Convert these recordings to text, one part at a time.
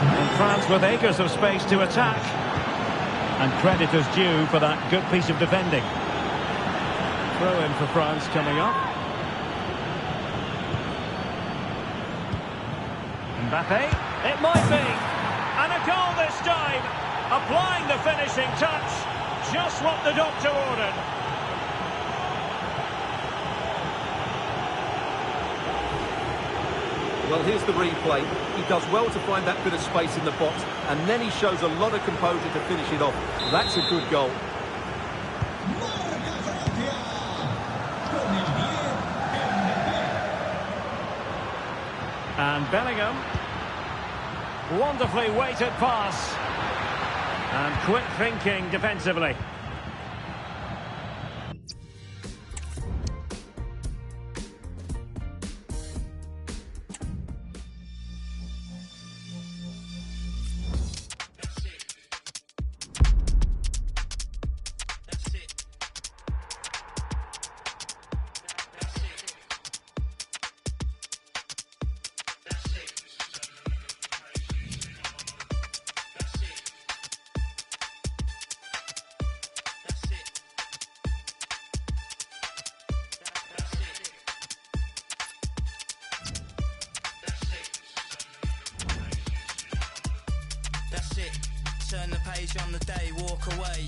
And France with acres of space to attack. And credit is due for that good piece of defending. Throw in for France coming up. Mbappe, it might be. And a goal this time. Applying the finishing touch. Just what the doctor ordered. Well, here's the replay. He does well to find that bit of space in the box, and then he shows a lot of composure to finish it off. That's a good goal. And Bellingham. Wonderfully weighted pass. And quick thinking defensively. Turn the page on the day, walk away.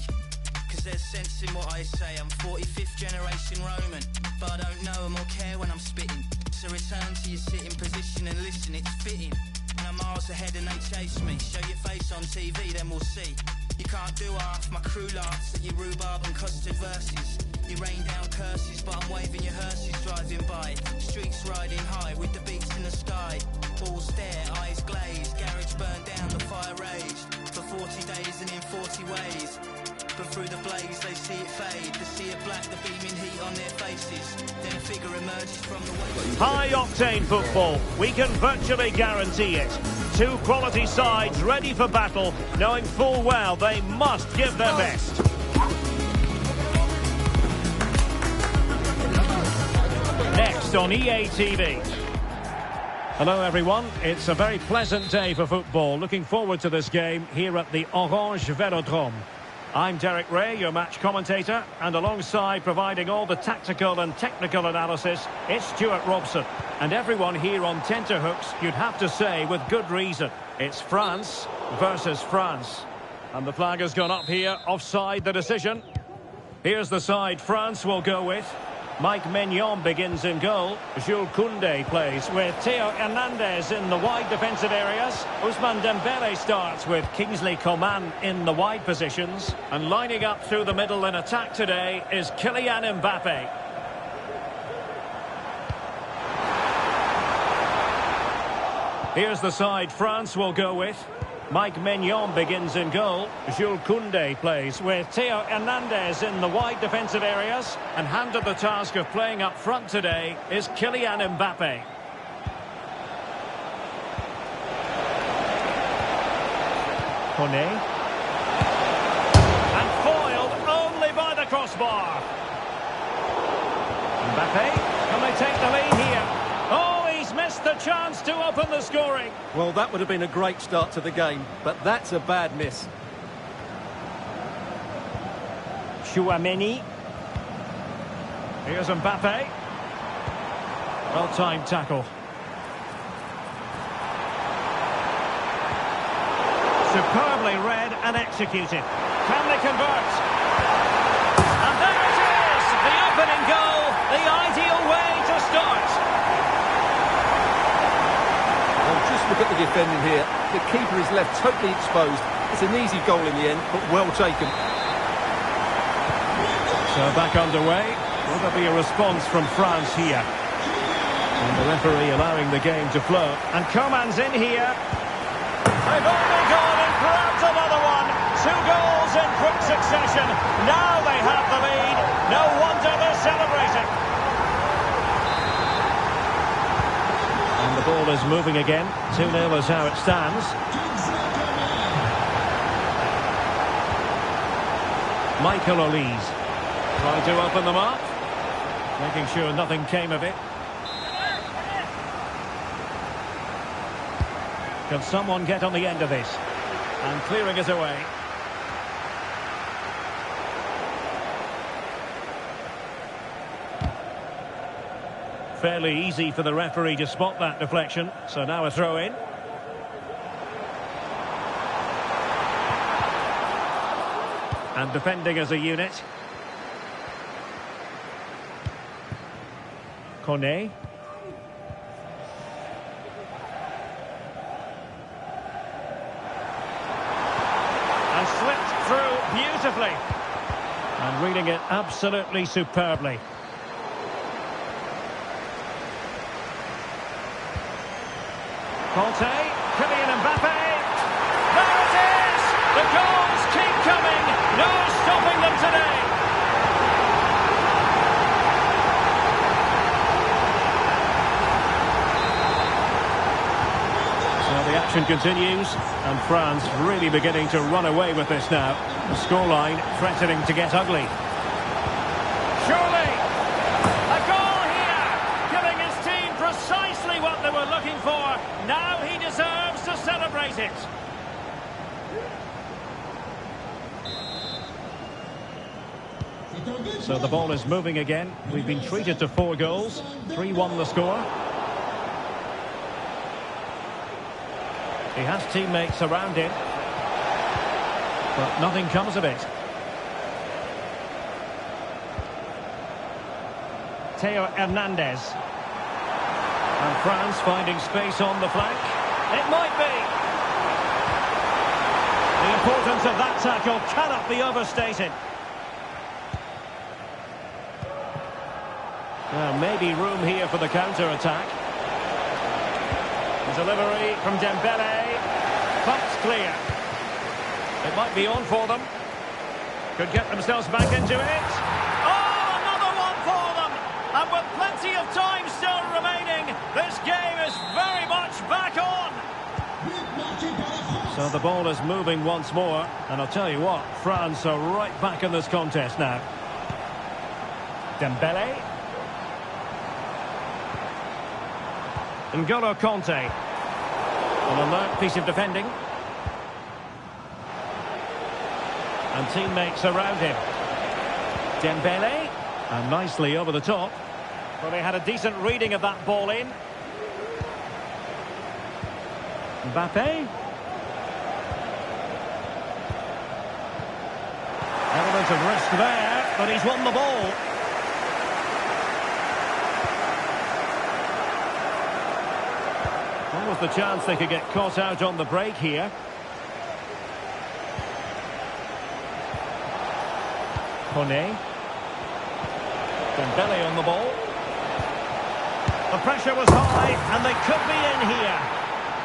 Cause there's sense in what I say. I'm 45th generation Roman, but I don't know them or care when I'm spitting. So return to your sitting position and listen, it's fitting. And I'm miles ahead and they chase me. Show your face on TV, then we'll see. You can't do half, my crew laughs at your rhubarb and custard verses. You rain down curses, but I'm waving your hearses driving by. Streets riding high with the beats in the sky. Balls stare, eyes glaze, garage burned down, the fire raged. For 40 days and in 40 ways. But through the blaze they see it fade. The sea of black, the beaming heat on their faces. Then a figure emerges from the waste. High-octane football, we can virtually guarantee it. Two quality sides ready for battle, knowing full well they must give their best. Next on EA TV. Hello everyone, it's a very pleasant day for football. Looking forward to this game here at the Honge Velodrome. I'm Derek Ray, your match commentator, and alongside providing all the tactical and technical analysis, it's Stuart Robson. And everyone here on tenterhooks, you'd have to say with good reason. It's France versus France. And the flag has gone up here, offside the decision. Here's the side France will go with. Mike Maignan begins in goal. Jules Koundé plays with Theo Hernandez in the wide defensive areas. Ousmane Dembele starts with Kingsley Coman in the wide positions. And lining up through the middle in attack today is Kylian Mbappe. Here's the side France will go with. Mike Maignan begins in goal. Jules Koundé plays with Theo Hernandez in the wide defensive areas. And handed the task of playing up front today is Kylian Mbappe. Honge. And foiled only by the crossbar. Mbappe, can they take the lead here? Oh, he's missed the chance to open the scoring. Well, that would have been a great start to the game, but that's a bad miss. Chouameni. Here's Mbappe. Well-timed tackle. Superbly read and executed. Can they convert? And there it is! The opening goal, the ideal way to start. Well, just look at the defending here. The keeper is left totally exposed. It's an easy goal in the end, but well taken. So back underway. Will there be a response from France here? And the referee allowing the game to flow. And Coman's in here. They've only gone and grabbed another one. 2 goals in quick succession. Now they have the lead. No wonder they're celebrating. And the ball is moving again. 2-0 is how it stands. Michael Olise trying to open them up. Making sure nothing came of it. Can someone get on the end of this? And clearing it away. Fairly easy for the referee to spot that deflection. So now a throw in. And defending as a unit. Honge. And slipped through beautifully. And reading it absolutely superbly. Marte, Kylian Mbappe. There it is! The goals keep coming. No stopping them today. So the action continues, and France really beginning to run away with this now. The scoreline threatening to get ugly. Surely! A goal here! Giving his team precisely what they were looking for. Now he deserves to celebrate it. So the ball is moving again. We've been treated to 4 goals. 3-1 the score. He has teammates around him, but nothing comes of it. Theo Hernandez. And France finding space on the flank. It might be. The importance of that tackle cannot be overstated. Well, maybe room here for the counter-attack. The delivery from Dembele. Pumped clear. It might be on for them. Could get themselves back into it. Oh, another one for them! And with plenty of time still remaining, this game is very much back on. So the ball is moving once more. And I'll tell you what, France are right back in this contest now. Dembele. N'Golo Kanté. An alert piece of defending. And teammates around him. Dembele. And nicely over the top. Well, they had a decent reading of that ball in. Mbappe. Element of risk there, but he's won the ball. What was the chance they could get caught out on the break here? Honge. Dembele on the ball. The pressure was high, and they could be in here.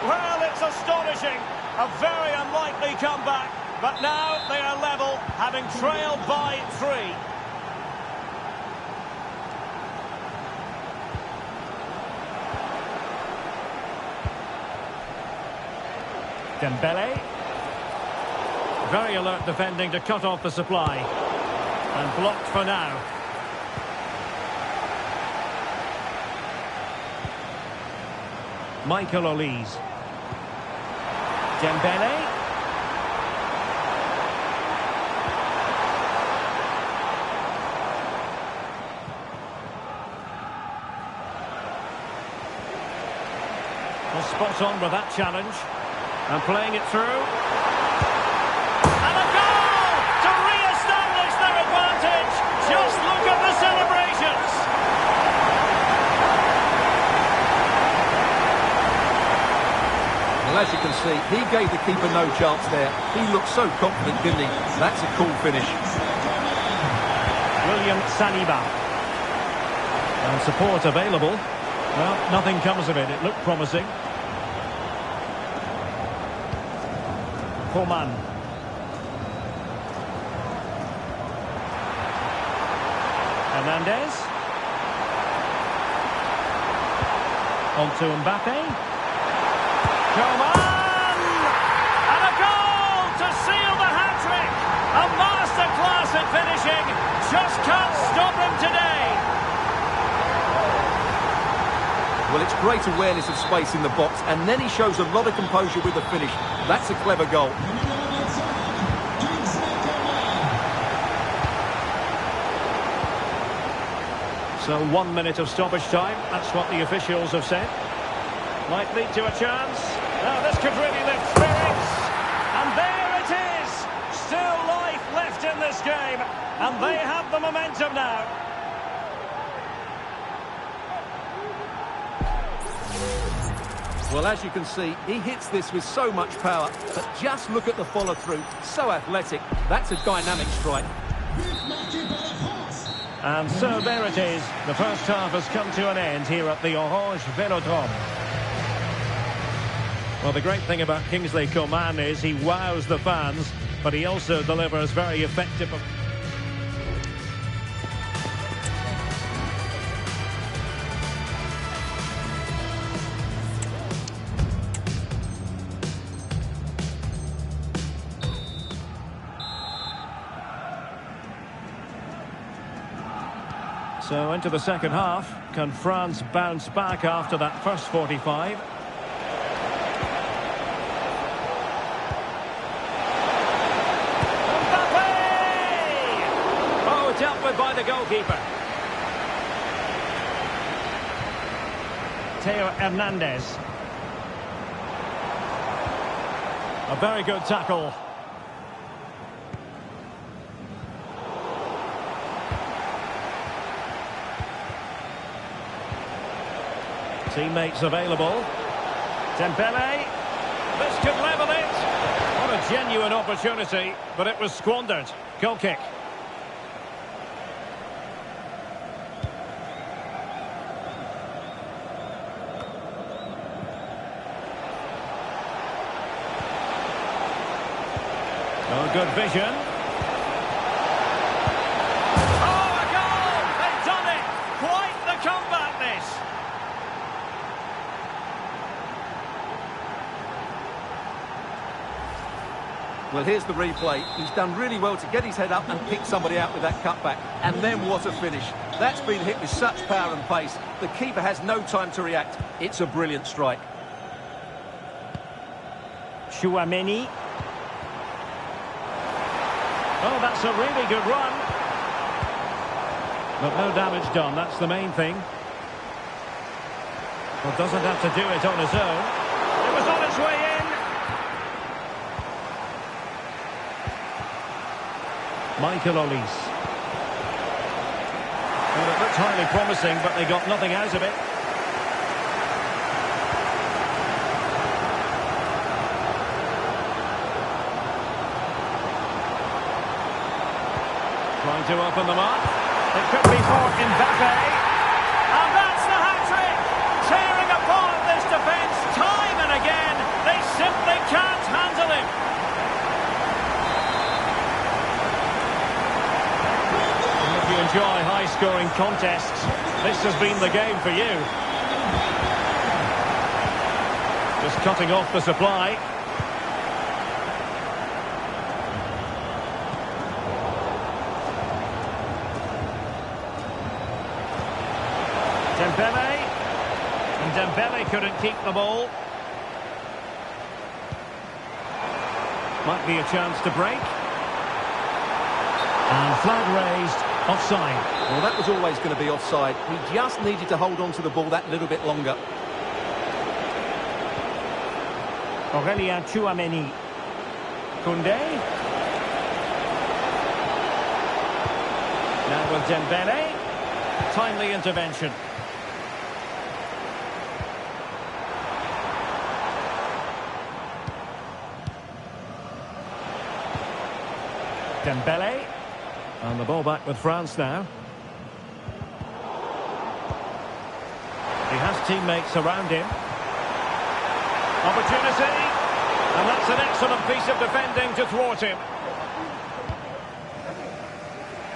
Well, it's astonishing. A very unlikely comeback, but now they are level, having trailed by 3. Dembele. Very alert defending to cut off the supply. And blocked for now. Michael Olise. Dembele. Well, spot on with that challenge. And playing it through. And a goal to re-establish their advantage. Just look at the celebrations. Well, as you can see, he gave the keeper no chance there. He looked so confident, didn't he? That's a cool finish. William Saliba. And support available. Well, nothing comes of it. It looked promising. Coman. Hernandez. On to Mbappe. Coman! And a goal to seal the hat-trick! A masterclass at finishing. Just can't stop him today. Well, it's great awareness of space in the box, and then he shows a lot of composure with the finish. That's a clever goal. So 1 minute of stoppage time, that's what the officials have said. Might lead to a chance. Now this could really lift spirits. And there it is! Still life left in this game. And they have the momentum now. Well, as you can see, he hits this with so much power. But just look at the follow-through. So athletic. That's a dynamic strike. And so there it is. The first half has come to an end here at the Orange Velodrome. Well, the great thing about Kingsley Coman is he wows the fans, but he also delivers very effective... So into the second half, can France bounce back after that first 45? Oh, dealt with by the goalkeeper. Theo Hernandez. A very good tackle. Teammates available. Dembele. This could level it. What a genuine opportunity, but it was squandered. Goal kick. Oh, good vision. Oh, a goal! They've done it! Quite the comeback, this! Well, here's the replay. He's done really well to get his head up and pick somebody out with that cutback. And then what a finish. That's been hit with such power and pace. The keeper has no time to react. It's a brilliant strike. Chouameni. Oh, that's a really good run. But no damage done, that's the main thing. Well, doesn't have to do it on his own. It was on its way in. Michael Olise. Well, it looked highly promising, but they got nothing out of it. Trying to open them up. It could be for Mbappe. And that's the hat-trick! Tearing apart this defence time and again. They simply can't handle him. If you enjoy high-scoring contests, this has been the game for you. Just cutting off the supply. Dembele. And Dembele couldn't keep the ball. Might be a chance to break. And flag raised. Offside. Well, that was always going to be offside. He just needed to hold on to the ball that little bit longer. Aurélien Tchouameni. Koundé. Now with Dembele. Timely intervention. Dembele. And the ball back with France now. He has teammates around him. Opportunity. And that's an excellent piece of defending to thwart him.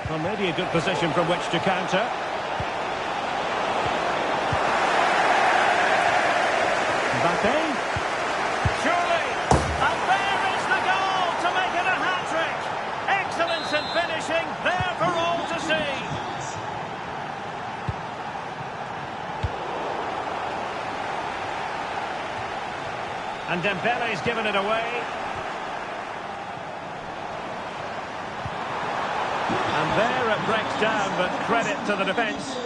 Well, maybe a good position from which to counter. Mbappe. Surely. And there is the goal to make it a hat-trick. Excellence in finishing, there for all to see. And Dembele's given it away. And there it breaks down, but credit to the defence.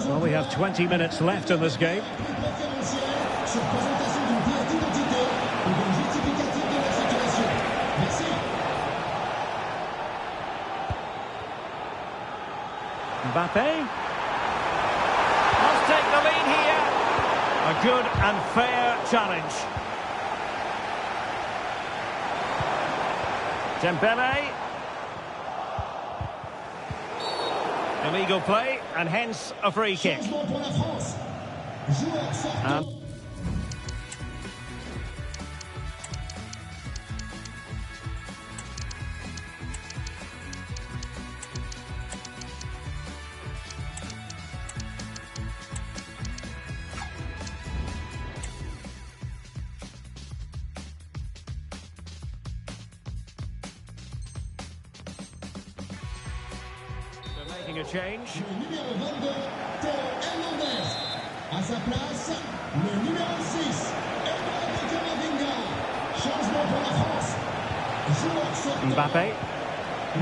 Well, we have 20 minutes left in this game. Mbappe. Must take the lead here. A good and fair challenge. Dembele. Illegal play, and hence a free kick. Making a change. Mbappe.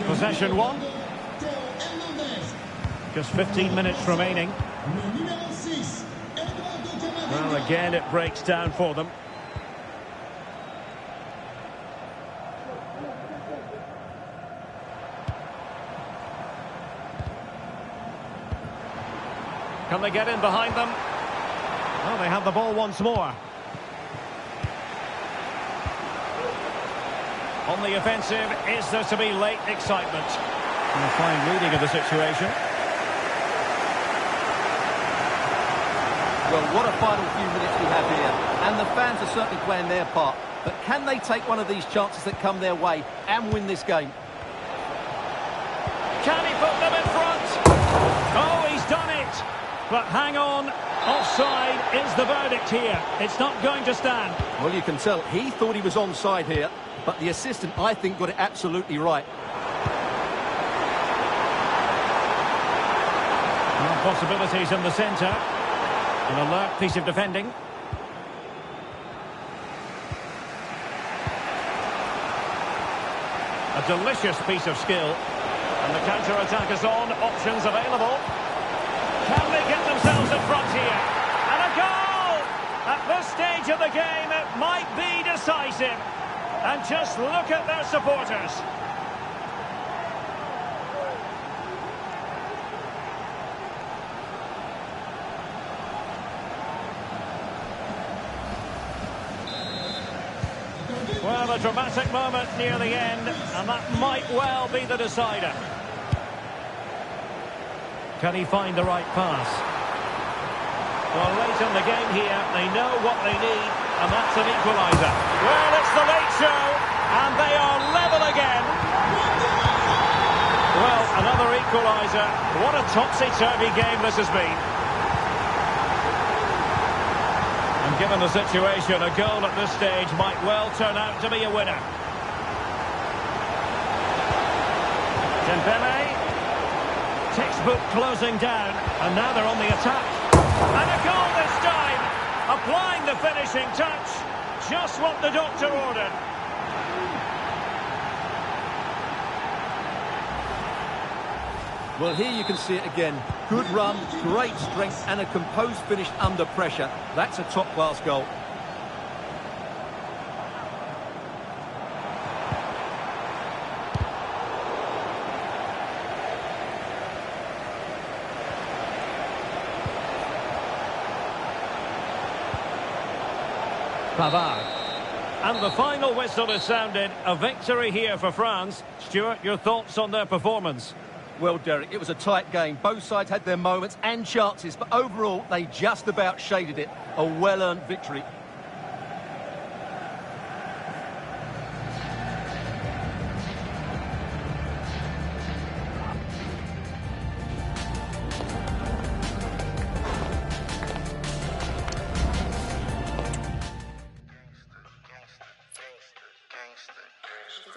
Possession one. Just 15 minutes remaining. Well, again, it breaks down for them. Can they get in behind them? Well, they have the ball once more. On the offensive, is there to be late excitement? And a fine reading of the situation. Well, what a final few minutes we have here. And the fans are certainly playing their part. But can they take one of these chances that come their way and win this game? Can he put them in front? Oh, he's done it! But hang on, offside is the verdict here. It's not going to stand. Well, you can tell he thought he was onside here, but the assistant, I think, got it absolutely right. Well, possibilities in the centre. An alert piece of defending. A delicious piece of skill. And the counter-attack is on, options available. Can they get themselves in front here? And a goal! At this stage of the game, it might be decisive. And just look at their supporters. Well, a dramatic moment near the end, and that might well be the decider. Can he find the right pass? Well, late in the game here, they know what they need, and that's an equaliser. Well, it's the late show, and they are level again. Well, another equaliser. What a topsy-turvy game this has been. And given the situation, a goal at this stage might well turn out to be a winner. Dembele. Textbook closing down, and now they're on the attack. And a goal this time! Applying the finishing touch. Just what the doctor ordered. Well, here you can see it again. Good run, great strength, and a composed finish under pressure. That's a top-class goal. Pavard. And the final whistle is sounded. A victory here for France. Stuart, your thoughts on their performance? Well, Derek, it was a tight game. Both sides had their moments and chances, but overall, they just about shaded it. A well-earned victory.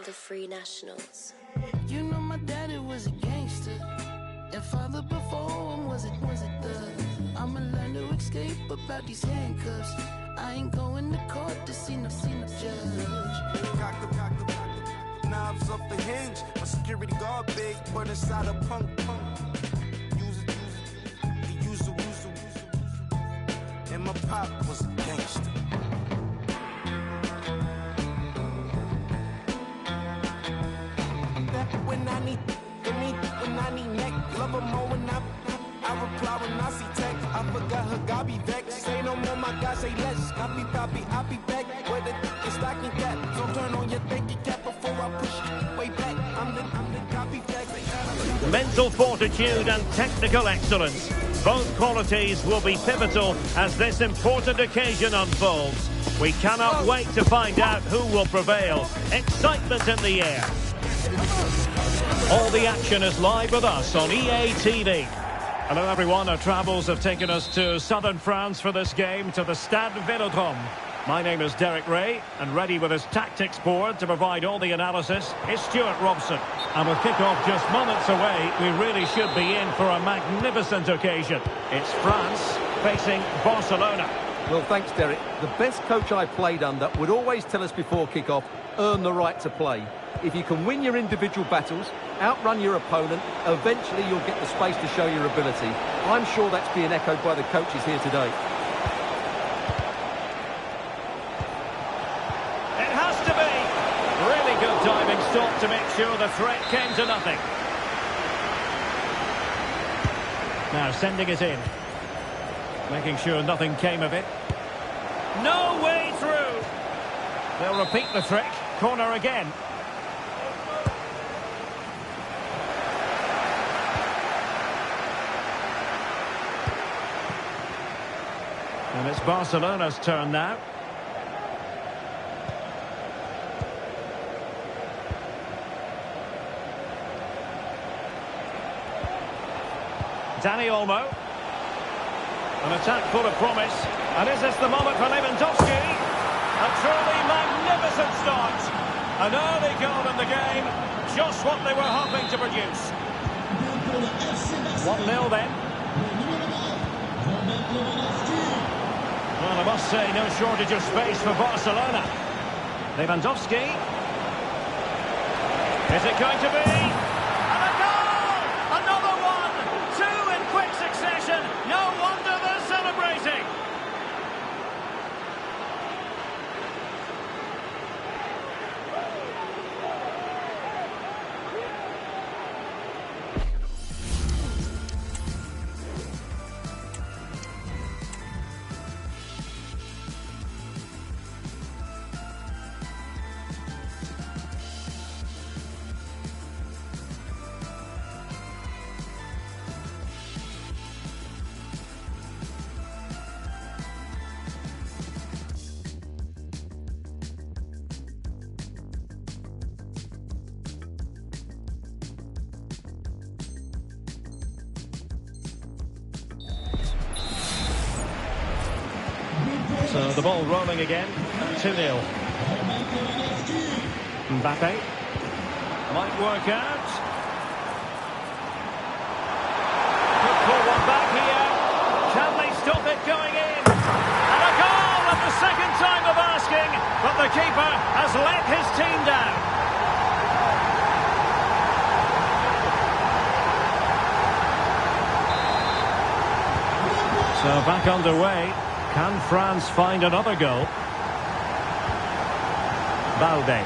The Free Nationals. You know my daddy was a gangster. And father before him, was it the? I'ma learn to escape about these handcuffs. I ain't going to court to see no judge. Cock the knobs off the hinge. My security guard big, but inside a punk. Use it. And my pop was a gangster. When I need neck, love her more when I reply when I see text. I forgot her, God be vexed. Say no more, my God, say less. Copy, I'll be back. Where the is stocking cap. So turn on your thinking cap before I push it way back. I'm the copy flex. Mental fortitude and technical excellence. Both qualities will be pivotal as this important occasion unfolds. We cannot wait to find out who will prevail. Excitement in the air. All the action is live with us on EA TV. Hello everyone, our travels have taken us to southern France for this game, to the Stade Vélodrome. My name is Derek Ray, and ready with his tactics board to provide all the analysis is Stuart Robson. And with kick-off just moments away, we really should be in for a magnificent occasion. It's France facing Barcelona. Well, thanks, Derek. The best coach I played under would always tell us before kick-off, earn the right to play. If you can win your individual battles, outrun your opponent, eventually you'll get the space to show your ability. I'm sure that's being echoed by the coaches here today. It has to be. Really good diving stop to make sure the threat came to nothing. Now sending it in. Making sure nothing came of it. No way through. They'll repeat the trick. Corner again. And it's Barcelona's turn now. Dani Olmo. An attack full of promise. And is this the moment for Lewandowski? A truly magnificent start. An early goal in the game. Just what they were hoping to produce. 1-0 then. Well, I must say, no shortage of space for Barcelona. Lewandowski. Is it going to be? And a goal! Another one! Two in quick succession. No wonder they're celebrating. So the ball rolling again, 2-0. Mbappe might work out. Could pull one back here. Can they stop it going in? And a goal at the second time of asking, but the keeper has let his team down. So back underway. Can France find another goal? Balde.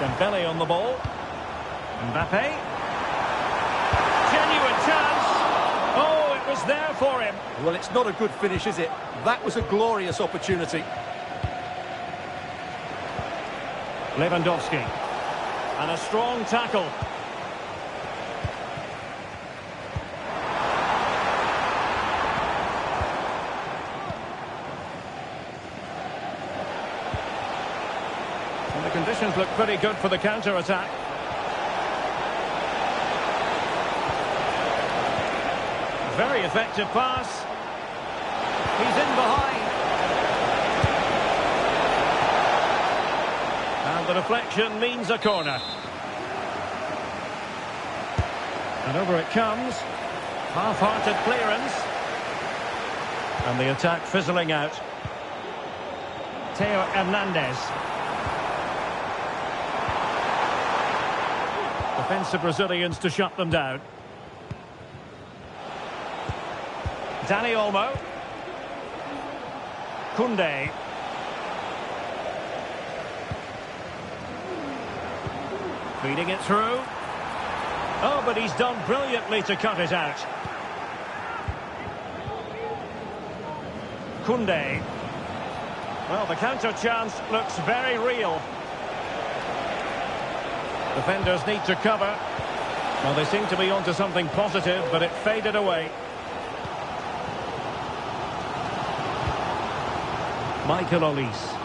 Dembele on the ball. Mbappe. Genuine chance. Oh, it was there for him. Well, it's not a good finish, is it? That was a glorious opportunity. Lewandowski. And a strong tackle. And the conditions look pretty good for the counter-attack. Very effective pass. He's in behind. the deflection means a corner. And over it comes. Half-hearted clearance. And the attack fizzling out. Theo Hernandez. Defensive Brazilians to shut them down. Dani Olmo. Kunde. Feeding it through. Oh, but he's done brilliantly to cut it out. Kunde. Well, the counter chance looks very real. Defenders need to cover. Well, they seem to be onto something positive, but it faded away. Michael Olise.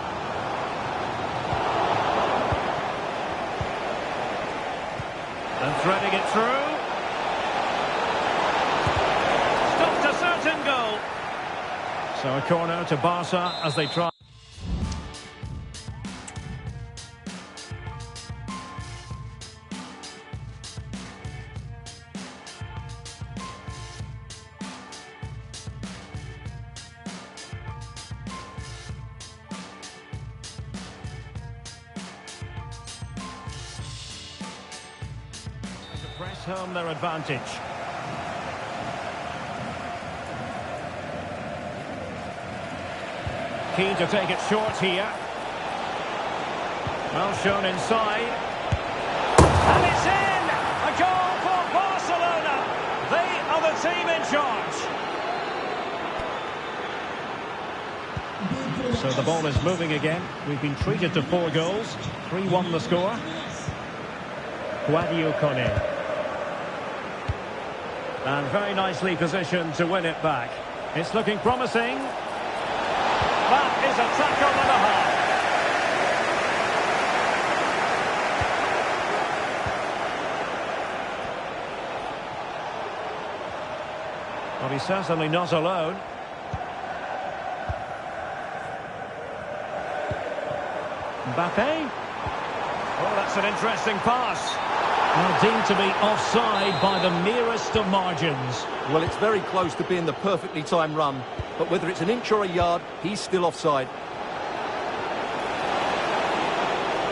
And threading it through. Stopped a certain goal. So a corner to Barca as they try. Press home their advantage. Keen to take it short here. Well shown inside. And it's in! A goal for Barcelona! They are the team in charge. So the ball is moving again. We've been treated to 4 goals. 3-1 the score. Guadio Kone. And very nicely positioned to win it back. It's looking promising. That is a tackle and a half. But he's certainly not alone. Mbappe. Oh, that's an interesting pass. Well, deemed to be offside by the merest of margins. Well, it's very close to being the perfectly timed run, but whether it's an inch or a yard, he's still offside.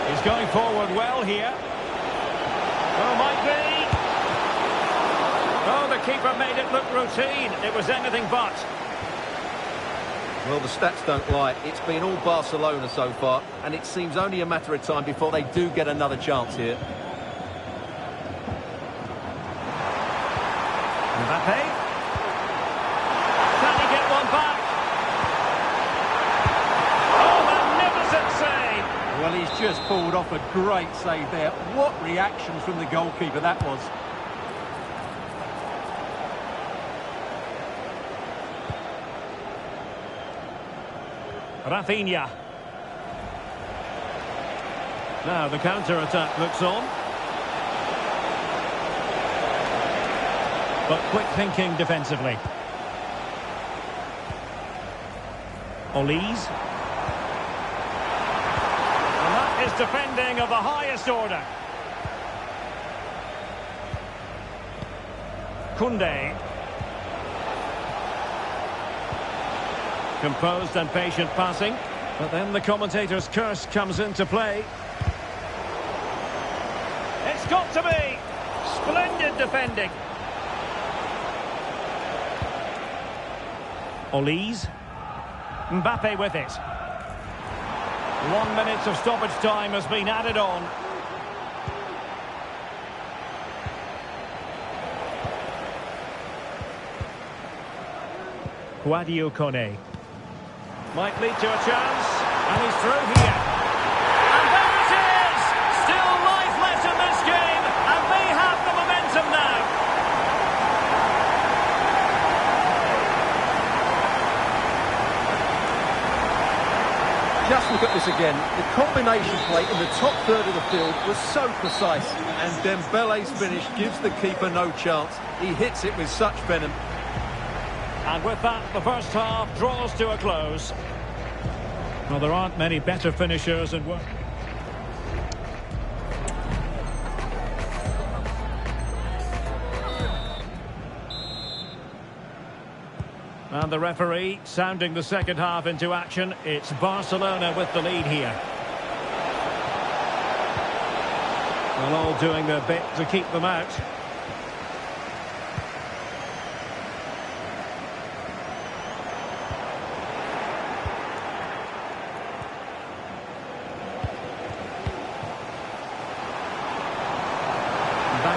He's going forward well here. Oh, might be. Oh, the keeper made it look routine. It was anything but. Well, the stats don't lie. It's been all Barcelona so far, and it seems only a matter of time before they do get another chance here. Mbappe. Can he get one back? Oh, magnificent save! Well, he's just pulled off a great save there. What reaction from the goalkeeper that was. Rafinha. Now the counter-attack looks on. But quick thinking defensively. Olise. And that is defending of the highest order. Kunde. Composed and patient passing. But then the commentator's curse comes into play. It's got to be. Splendid defending. Olise. Mbappe with it. 1 minute of stoppage time has been added on. Guadio Kone. Might lead to a chance. And he's through here. And there it is! Still life left in this game. And they have the momentum now. Just look at this again. The combination play in the top third of the field was so precise. And Dembele's finish gives the keeper no chance. He hits it with such venom. And with that, the first half draws to a close. Well, there aren't many better finishers and work. And the referee sounding the second half into action. It's Barcelona with the lead here. Well, all doing their bit to keep them out.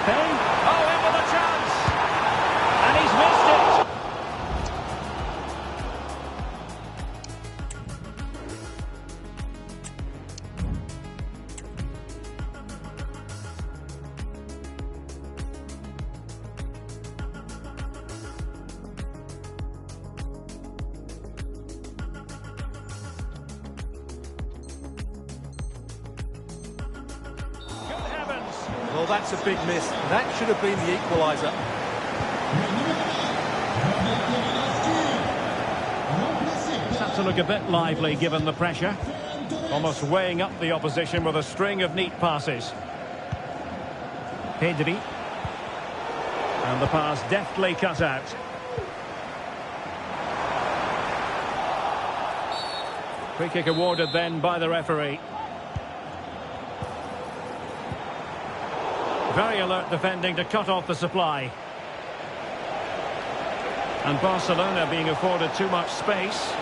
Oh, in with a chance! And he's missed it! Good heavens! Well, that's a big miss. That should have been the equaliser. It's had to look a bit lively given the pressure. Almost weighing up the opposition with a string of neat passes. Pedri. And the pass deftly cut out. Free kick awarded then by the referee. Very alert defending to cut off the supply. And Barcelona being afforded too much space.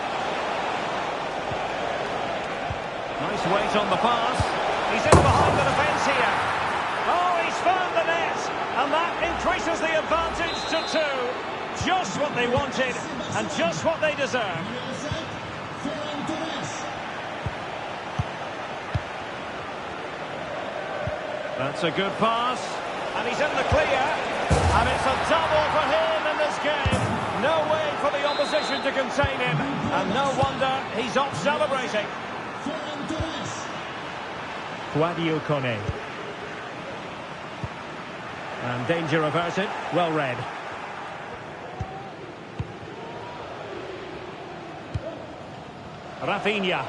Nice weight on the pass. He's in behind the defence here. Oh, he's found the net. And that increases the advantage to 2. Just what they wanted and just what they deserved. That's a good pass. And he's in the clear. And it's a double for him in this game. No way for the opposition to contain him. And no wonder he's off celebrating. Guadio Kone. And danger averted. Well read. Rafinha.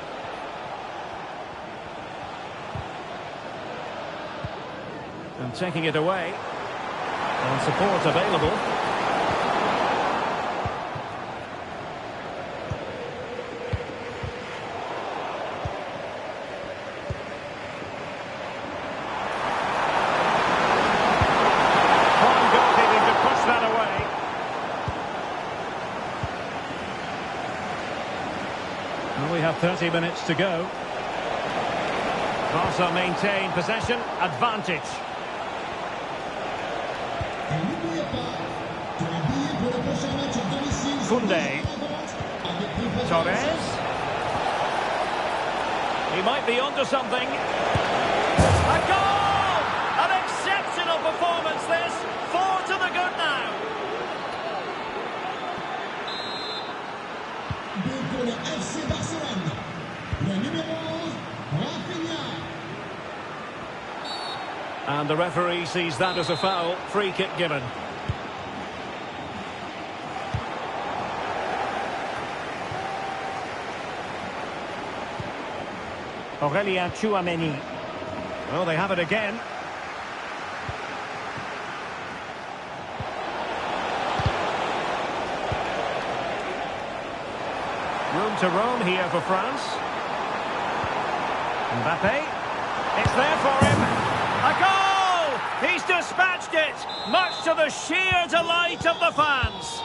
And taking it away. And support available. Fine goalkeeping to push that away. Well, we have 30 minutes to go. Barca maintain possession, advantage. Kunde. Torres. He might be onto something. A goal! An exceptional performance this. 4 to the good now. And the referee sees that as a foul. Free kick given. Aurelien Tchouameni. Oh, they have it again. Room to roam here for France. Mbappe. It's there for him. A goal! He's dispatched it, much to the sheer delight of the fans.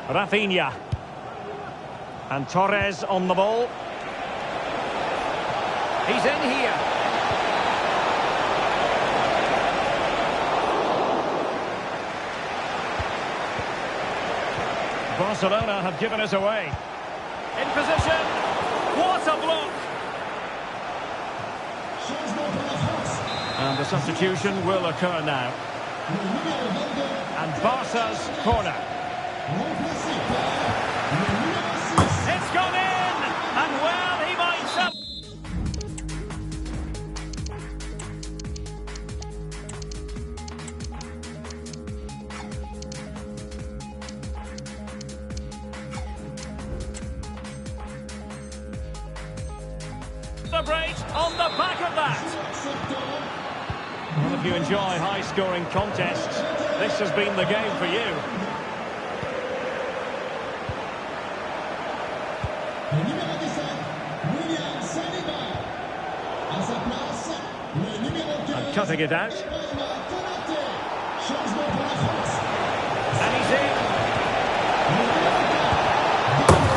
Rafinha. And Torres on the ball. He's in here. Barcelona have given us away. In position. What a block. And the substitution will occur now. And Barca's corner. It's gone in! And well, he might sub. Celebrate on the back of that. Well, if you enjoy high-scoring contests, this has been the game for you. And cutting it out. And he's in.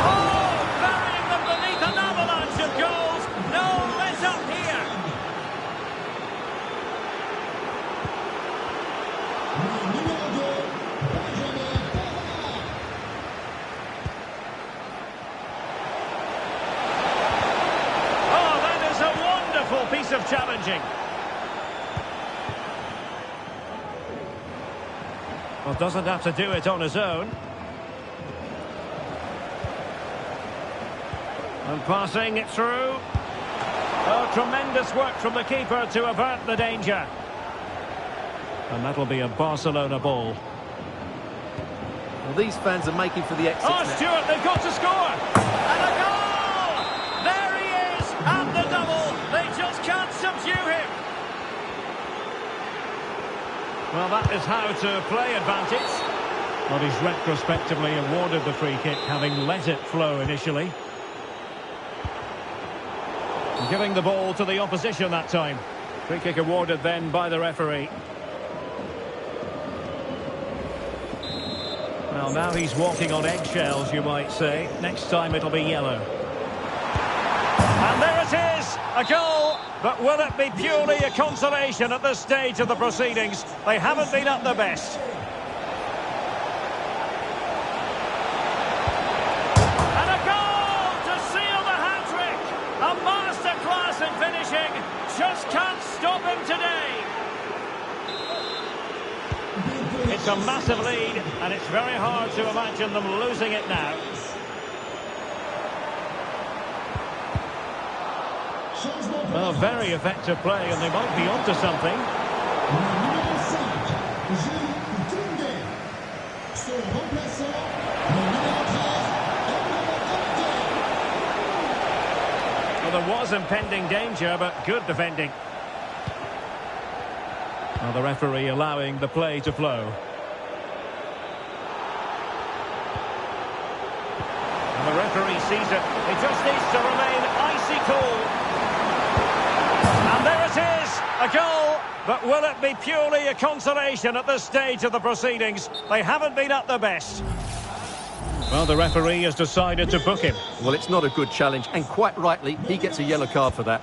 Oh, burying them beneath an avalanche of goals. No let up here. Oh, that is a wonderful piece of challenging. Well, doesn't have to do it on his own. And passing it through. Oh, tremendous work from the keeper to avert the danger. And that'll be a Barcelona ball. Well, these fans are making for the exit. Oh, now. Stuart, they've got to score! And a goal! There he is! And the double! They just can't subdue him! Well, that is how to play advantage. Well, he's retrospectively awarded the free kick, having let it flow initially. Giving the ball to the opposition that time. Free kick awarded then by the referee. Well, now he's walking on eggshells, you might say. Next time it'll be yellow. And there it is! A goal! But will it be purely a consolation at this stage of the proceedings? They haven't been at their best. And a goal to seal the hat-trick! A masterclass in finishing. Just can't stop him today. It's a massive lead, and it's very hard to imagine them losing it now. Well, very effective play, and they might be onto something. Well, there was impending danger, but good defending. Well, the referee allowing the play to flow. And the referee sees it. It just needs to remain icy cool. And there it is, a goal, but will it be purely a consolation at this stage of the proceedings? They haven't been at their best. Well, the referee has decided to book him. Well, it's not a good challenge, and quite rightly, he gets a yellow card for that.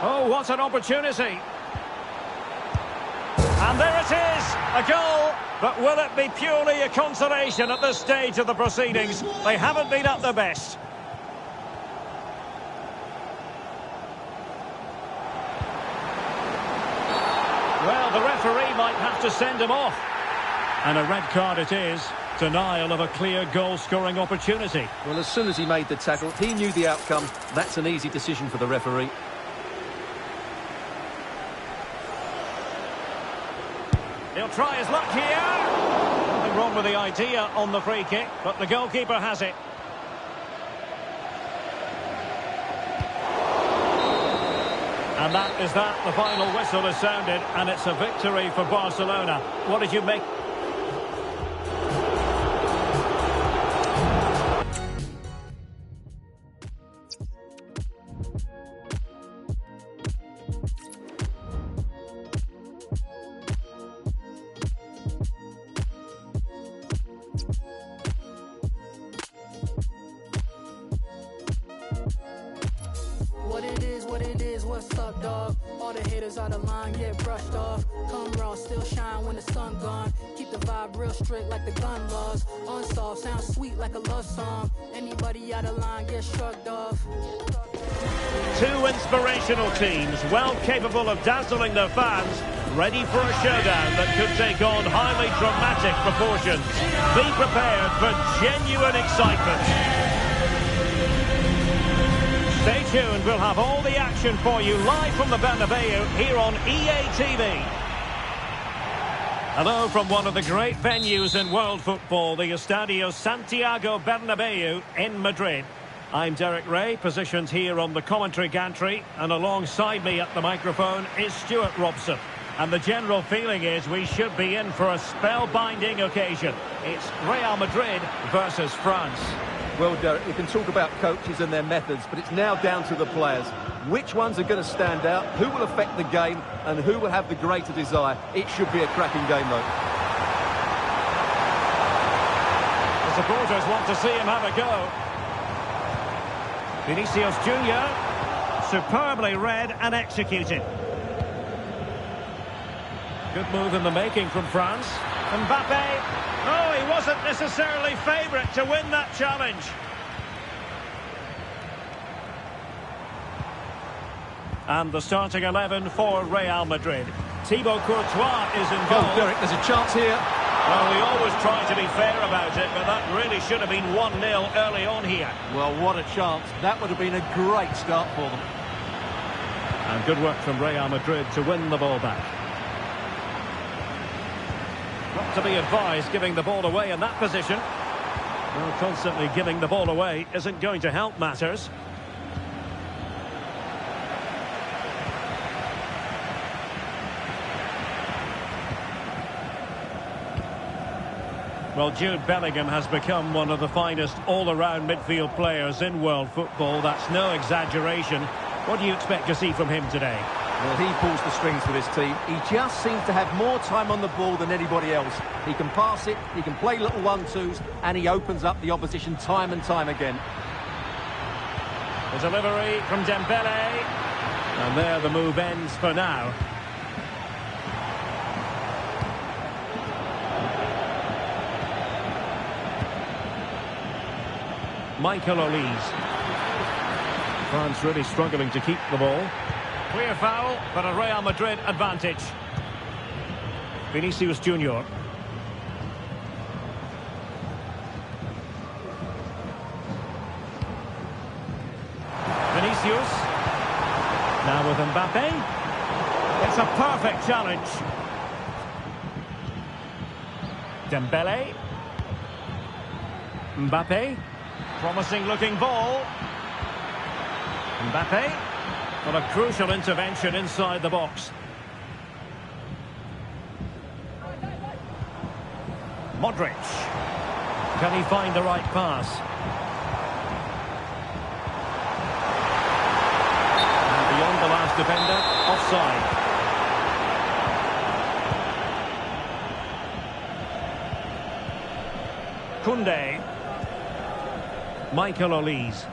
Oh, what an opportunity. And there it is, a goal. But will it be purely a consolation at this stage of the proceedings? They haven't been at their best. Well, the referee might have to send him off. And a red card it is. Denial of a clear goal-scoring opportunity. Well, as soon as he made the tackle, he knew the outcome. That's an easy decision for the referee. He'll try his luck here. Nothing wrong with the idea on the free kick, but the goalkeeper has it. And that is that. The final whistle is sounded, and it's a victory for Barcelona. What did you make? What it is, what's up, dog? All the haters out of line get brushed off. Come raw, still shine when the sun gone. Keep the vibe real strict like the gun laws. Unsolved, sounds sweet like a love song. Anybody out of line gets shrugged off. Two inspirational teams, well capable of dazzling their fans, ready for a showdown that could take on highly dramatic proportions. Be prepared for genuine excitement. Stay tuned, we'll have all the action for you live from the Bernabeu here on EA TV. Hello from one of the great venues in world football, the Estadio Santiago Bernabeu in Madrid. I'm Derek Ray, positioned here on the commentary gantry, and alongside me at the microphone is Stuart Robson. And the general feeling is we should be in for a spellbinding occasion. It's Real Madrid versus France. Well, Derek, we can talk about coaches and their methods, but it's now down to the players. Which ones are going to stand out, who will affect the game, and who will have the greater desire? It should be a cracking game, though. The supporters want to see him have a go. Vinicius Junior, superbly read and executed. Good move in the making from France. Mbappe, oh, he wasn't necessarily favourite to win that challenge. And the starting 11 for Real Madrid. Thibaut Courtois is involved. Oh, Derek, there's a chance here. Well, we always try to be fair about it, but that really should have been 1-0 early on here. Well, what a chance. That would have been a great start for them. And good work from Real Madrid to win the ball back. Not to be advised giving the ball away in that position. Well, constantly giving the ball away isn't going to help matters. Well, Jude Bellingham has become one of the finest all-around midfield players in world football. That's no exaggeration. What do you expect to see from him today? Well, he pulls the strings for this team. He just seems to have more time on the ball than anybody else. He can pass it, he can play little 1-2s, and he opens up the opposition time and time again. The delivery from Dembele. And there the move ends for now. Michael Olise. France really struggling to keep the ball. Clear foul, but a Real Madrid advantage. Vinicius Junior. Vinicius. Now with Mbappe. It's a perfect challenge. Dembele. Mbappe. Promising looking ball. Mbappe. But a crucial intervention inside the box. Modric. Can he find the right pass? And beyond the last defender, offside. Koundé. Michael Olise.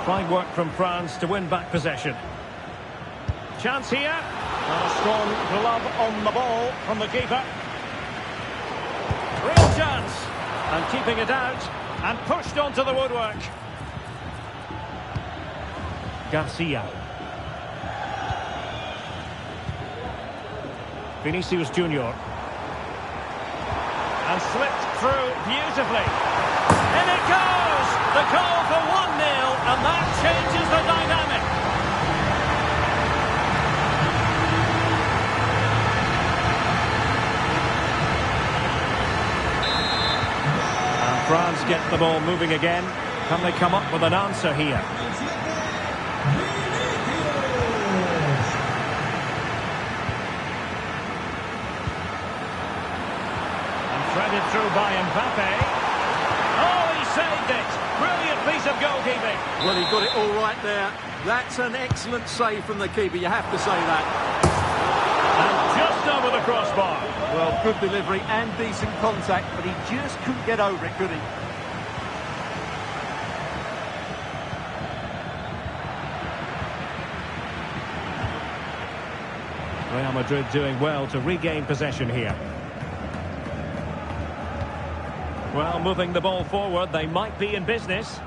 Fine work from France to win back possession. Chance here. And a strong glove on the ball from the keeper. Real chance. And keeping it out. And pushed onto the woodwork. Garcia. Vinicius Junior. And slipped through beautifully. In it goes! The goal for 1-0, and that changes the dynamic. And France get the ball moving again. Can they come up with an answer here? Threaded through by Mbappe. Oh, he saved it. Brilliant piece of goalkeeping. Well, he got it all right there. That's an excellent save from the keeper, you have to say that. And just over the crossbar. Well, good delivery and decent contact, but he just couldn't get over it, could he? Real Madrid doing well to regain possession here. Well, moving the ball forward, they might be in business.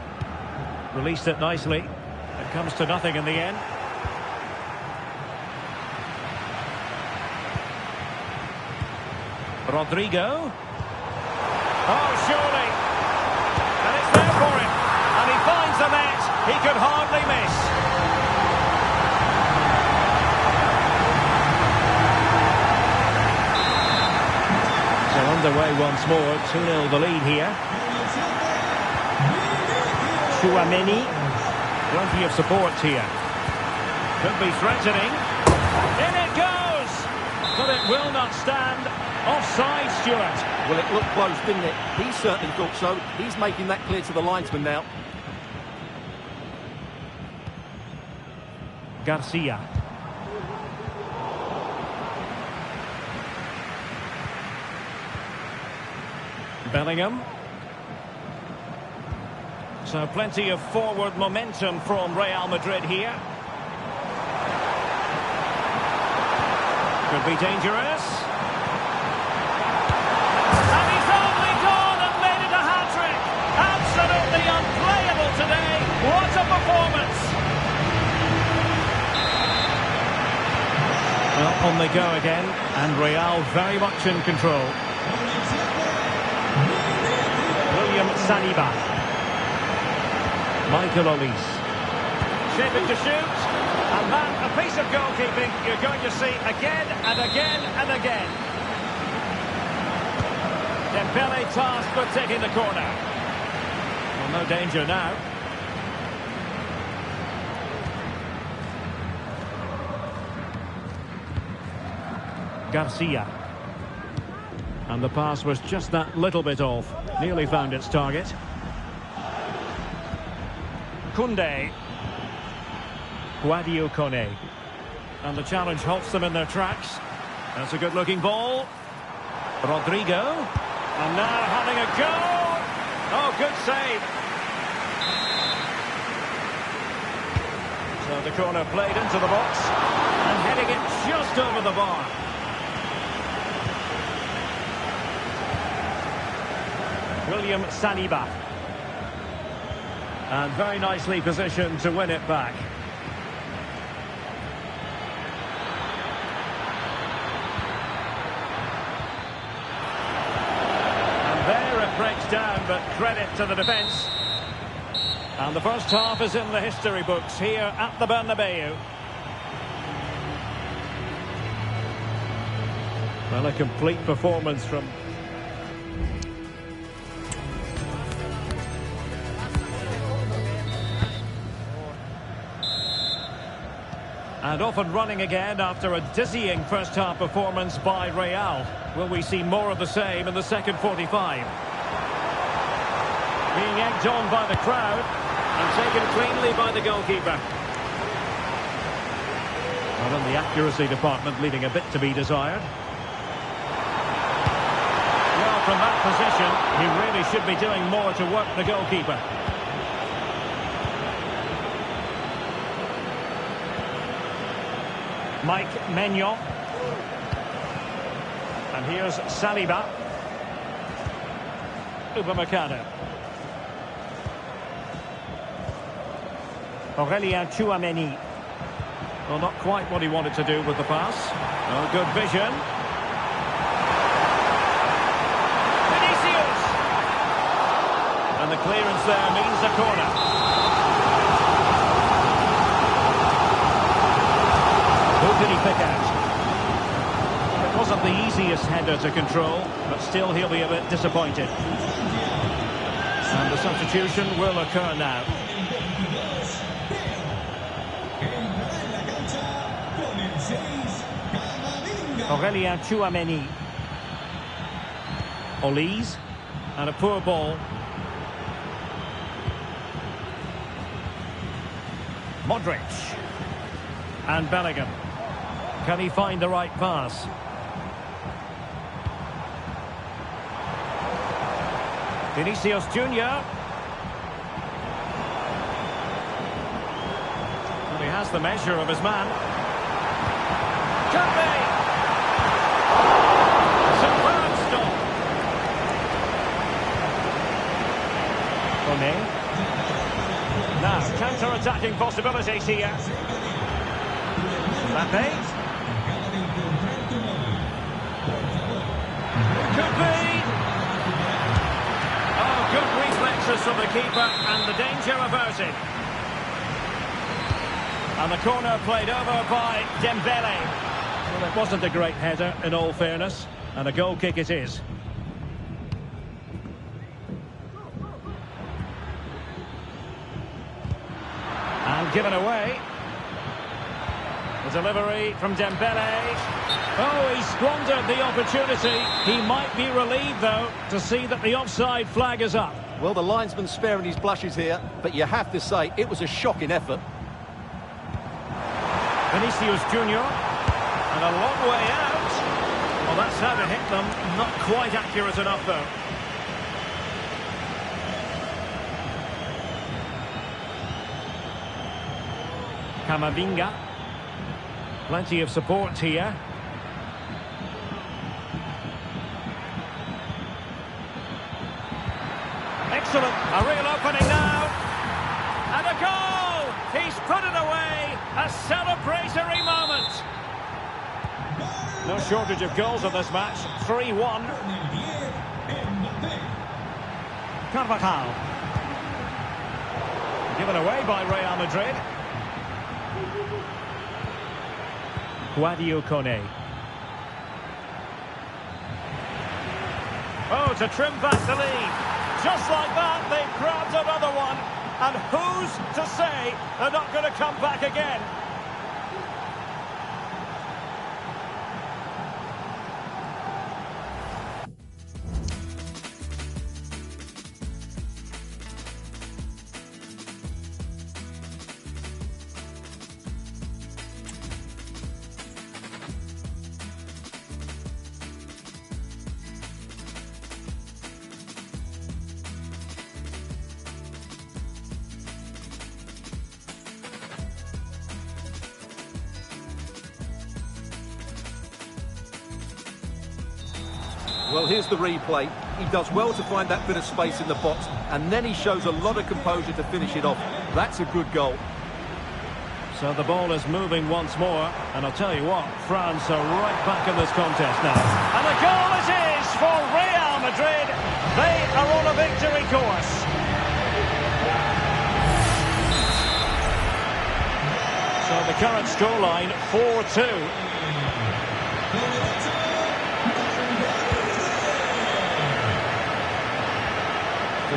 Released it nicely. It comes to nothing in the end. Rodrigo. Oh, surely. And it's there for him. And he finds the net. He could hardly miss. So Underway once more, 2-0 the lead here. Chouameni, plenty of support here. Could be threatening. In it goes! But it will not stand. Offside, Stuart. Well, it looked close, didn't it? He certainly thought so. He's making that clear to the linesman now. Garcia. Bellingham. So plenty of forward momentum from Real Madrid here. Could be dangerous. And he's only gone and made it a hat-trick. Absolutely unplayable today. What a performance. Well, on they go again, and Real very much in control. William Saliba. Michael Olise. Shaping to shoot. And that, a piece of goalkeeping you're going to see again and again and again. Dembele tasked with taking the corner. Well, no danger now. Garcia. And the pass was just that little bit off. Nearly found its target. Koundé. Guadio Kone. And the challenge halts them in their tracks. That's a good-looking ball. Rodrigo. And now having a go. Oh, good save. So the corner played into the box. And heading it just over the bar. William Saliba. And very nicely positioned to win it back. And there it breaks down, but credit to the defence. And the first half is in the history books here at the Bernabeu. Well, a complete performance from... And off and running again after a dizzying first-half performance by Real. Will we see more of the same in the second 45? Being egged on by the crowd and taken cleanly by the goalkeeper. Not in the accuracy department, leaving a bit to be desired. Well, from that position, he really should be doing more to work the goalkeeper. Mike Maignan. And here's Saliba. Upamecano. Aurelien Chouameni. Well, not quite what he wanted to do with the pass. Oh, good vision. Vinicius. And the clearance there means a corner. Who did he pick out? It wasn't the easiest header to control, but still he'll be a bit disappointed. And the substitution will occur now. Aurelien Chouameni. Olise. And a poor ball. Modric. And Bellingham. Can he find the right pass? Vinicius Junior. Well, he has the measure of his man. Could be! Superb stop. Honge. Now, counter-attacking possibilities here. Marte. Could be. Oh, good reflexes from the keeper and the danger averted. And the corner played over by Dembele. Well, it wasn't a great header in all fairness, and a goal kick it is. given away. The delivery from Dembele. Oh, he squandered the opportunity. He might be relieved, though, to see that the offside flag is up. Well, the linesman's sparing his blushes here, but you have to say it was a shocking effort. Vinicius Junior. And a long way out. Well, that's how to hit them. Not quite accurate enough, though. Camavinga. Plenty of support here. Excellent. A real opening now. And a goal! He's put it away. A celebratory moment. No shortage of goals in this match. 3-1. Carvajal. Given away by Real Madrid. Guadio Kone. Oh, to trim back the lead. Just like that, they've grabbed another one. And who's to say they're not going to come back again? Well, here's the replay. He does well to find that bit of space in the box, and then he shows a lot of composure to finish it off. That's a good goal. So the ball is moving once more, and I'll tell you what, France are right back in this contest now. And the goal it is for Real Madrid. They are on a victory course. So the current scoreline, 4-2.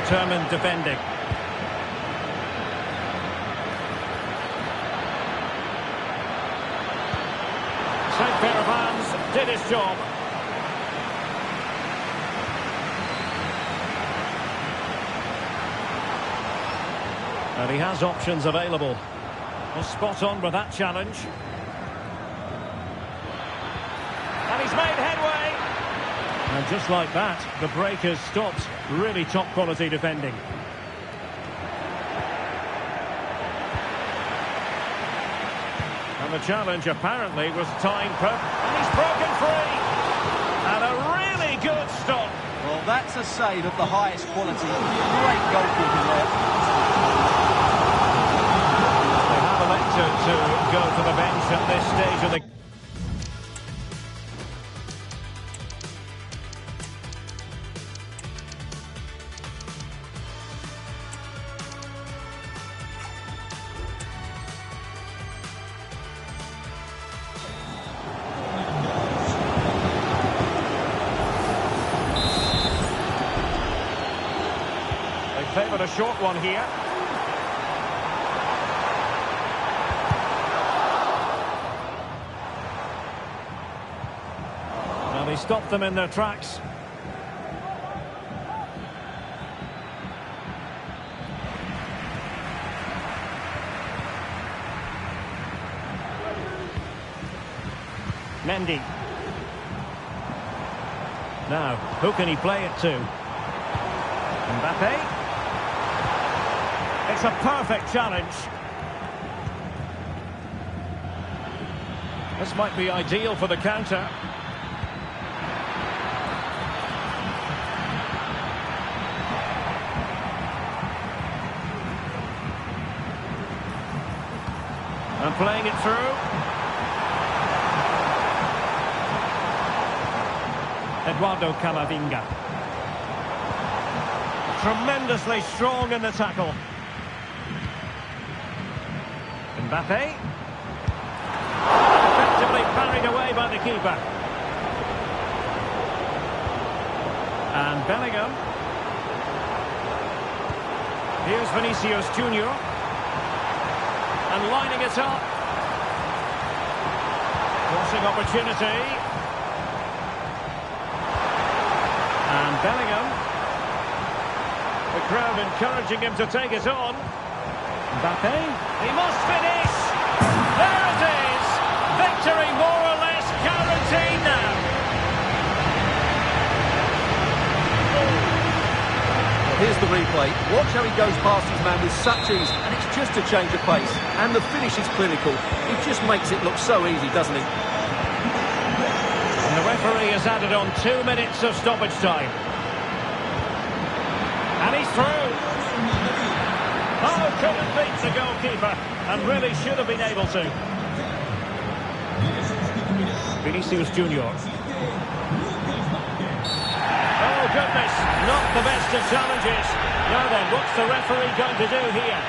Determined defending. Same pair of hands, did his job. And he has options available. Well, spot on with that challenge. And he's made headway. And just like that, the break has stopped. Really top quality defending. And the challenge apparently was time perfect. And he's broken free. And a really good stop. Well, that's a save of the highest quality. Great goalkeeping there. They have elected to go to the bench at this stage of the... Favoured a short one here. Well, they stopped them in their tracks. Mendy. Now, who can he play it to? Mbappe. It's a perfect challenge. This might be ideal for the counter. And playing it through. Eduardo Camavinga. Tremendously strong in the tackle. Mbappe. Effectively parried away by the keeper. And Bellingham. Here's Vinicius Junior. and lining it up. Crossing opportunity. And Bellingham. The crowd encouraging him to take it on. Mbappe. He must finish. There it is. Victory more or less guaranteed now. Here's the replay. Watch how he goes past his man with such ease, and it's just a change of pace. And the finish is clinical. He just makes it look so easy, doesn't he? And the referee has added on 2 minutes of stoppage time. And he's through. Oh, couldn't beat the goalkeeper, and really should have been able to. Vinicius Junior. Oh, goodness, not the best of challenges. Now then, what's the referee going to do here?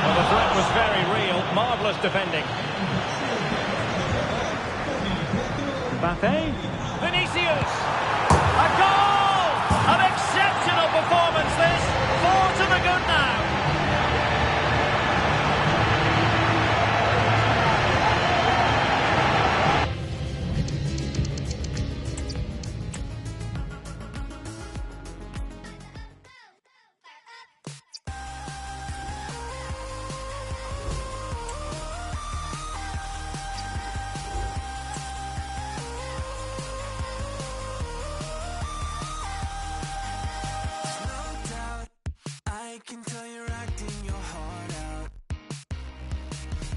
Well, the threat was very real. Marvellous defending. Mbappe. Vinicius. A goal! An exceptional performance, this. 4 to the good now. I can tell you're acting your heart out.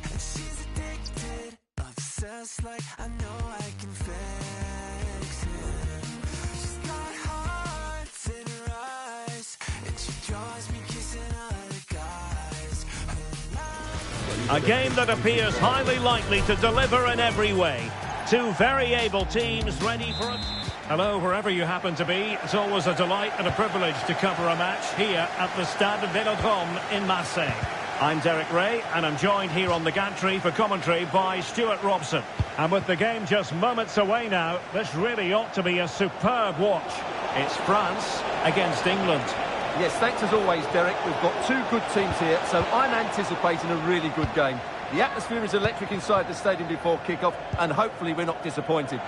And she's addicted, obsessed like I know I can fix it. She's got hearts in her eyes, and she draws me kissing other guys. A game that appears highly likely to deliver in every way. Two very able teams ready for it. Hello, wherever you happen to be. It's always a delight and a privilege to cover a match here at the Stade Vélodrome in Marseille. I'm Derek Ray, and I'm joined here on the gantry for commentary by Stuart Robson. And with the game just moments away now, this really ought to be a superb watch. It's France against England. Yes, thanks as always, Derek. We've got two good teams here, so I'm anticipating a really good game. The atmosphere is electric inside the stadium before kick-off, and hopefully we're not disappointed.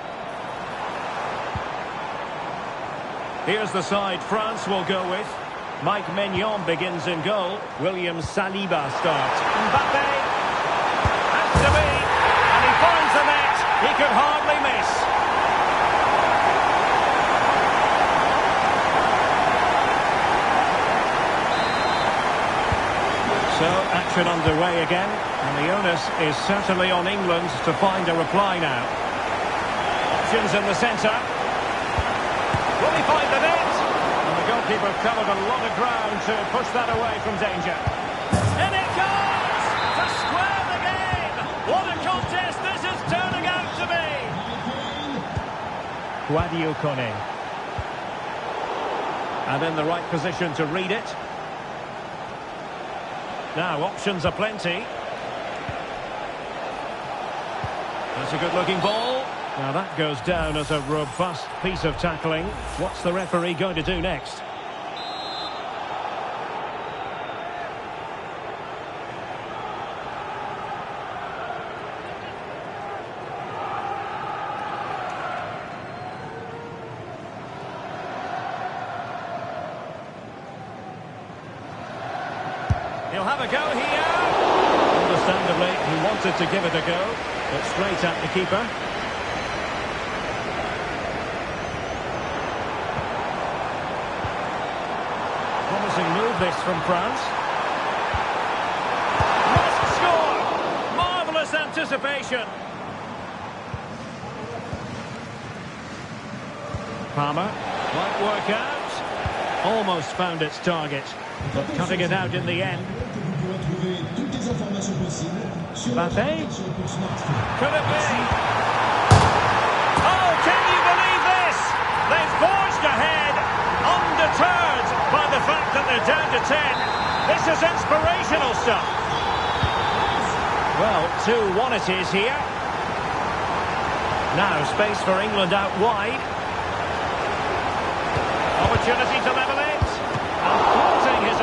Here's the side France will go with. Mike Maignan begins in goal. William Saliba starts. Mbappe has to be, and he finds the net. He could hardly miss. So action underway again, and the onus is certainly on England to find a reply now. Options in the centre. Will he find the net? And the goalkeeper covered a lot of ground to push that away from danger. In it goes! To square the game! What a contest this is turning out to be! Guadio Kone. And in the right position to read it. Now, options are plenty. That's a good-looking ball. Now that goes down as a robust piece of tackling. What's the referee going to do next? He'll have a go here. Understandably, he wanted to give it a go, but straight at the keeper. Promising move this from France. Must score! Marvellous anticipation. Palmer might work out. Almost found its target, but cutting it out in the end. Mbappe? Could it be? Oh, can you believe this? They've forged ahead, undeterred by the fact that they're down to 10. This is inspirational stuff. Well, 2-1 it is here. Now, space for England out wide. Opportunity to level it. And thwarting his